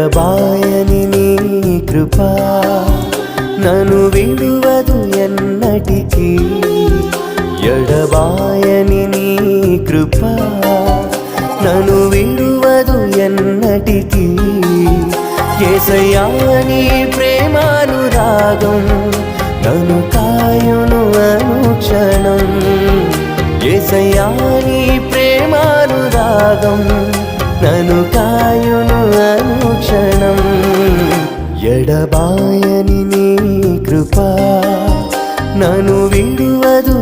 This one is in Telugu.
ఎడబాయని నీ కృప నన్ను విడువదు ఎన్నటికీ ఎడబాయని నీ కృప నన్ను విడువదు ఎన్నటికీ యేసయ్యా నీ ప్రేమానురాగం నన్ను కాయును అనుక్షణం యేసయ్యా నీ ప్రేమానురాగం నన్ను కాయును అనుక్షణం ఎడబాయని నీ కృప నన్ను విడువదు